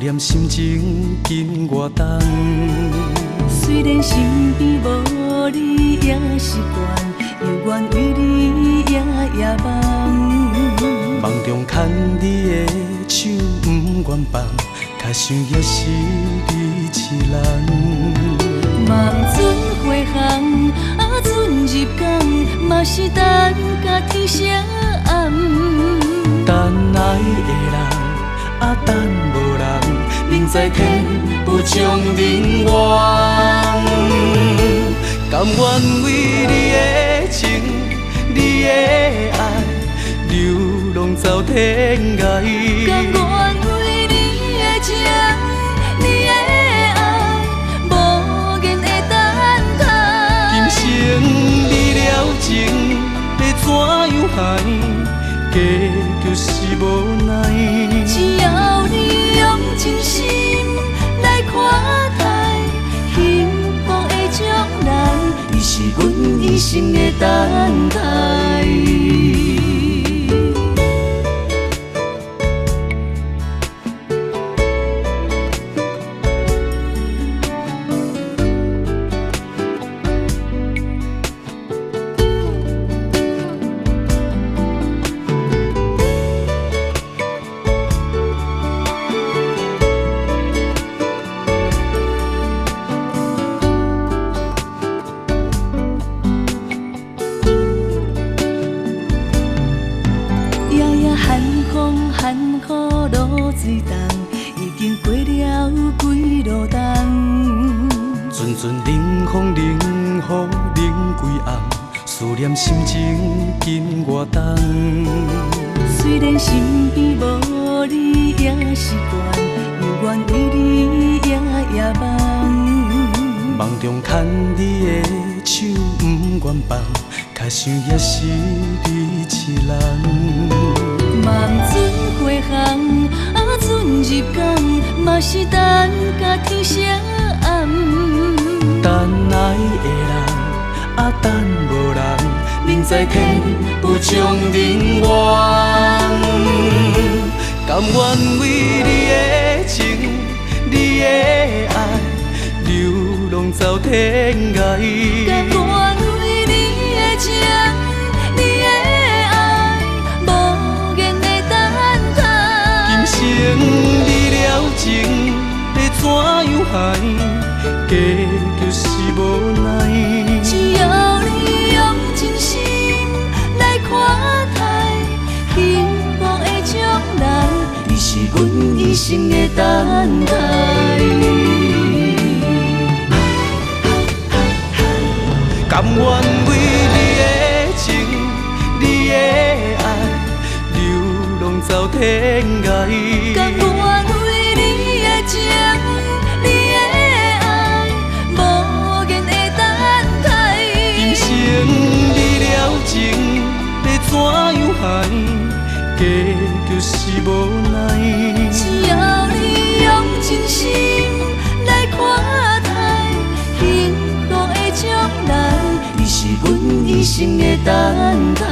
念心情紧我重。虽然身边无你也习惯，又愿为你夜梦。梦中牵你的手不愿放，较想也是你一人。梦准花红，准入港，嘛是等甲天色暗。等爱的人，等无人，明知天不将人怨。甘愿为你的情，你的爱，流浪走天涯。甘愿为你的情，你的爱，无言的等待。今生离了情，要怎样还？结局是无奈。只要你用真心来看待，幸福的将来，你是阮一生的等待。寒苦露水重，已经过了几路冬。阵阵冷风，冷雨，冷几暗，思念心情紧我重。虽然身边无你也习惯，又愿为你夜梦。梦中牵你的手不愿放，较想也是你一人。梦准花红，准入港，嘛是等甲天色暗。等爱的人，等无人，明知天不将人怨。甘愿为你的情，你的爱，流浪走天涯。甘愿为你的情，你的爱，无言的等待。今生离了情，要怎样还？结局是无奈。只要你用真心来看待，幸福的将来，你是阮一生的等待。甘愿为你的情，你的爱，流浪走天涯。甘愿为你的情，你的爱，无言的等待。今生离了情，要怎样还？结局是无奈。只要你用真心来看待，幸福的将来，你是阮一生的等待。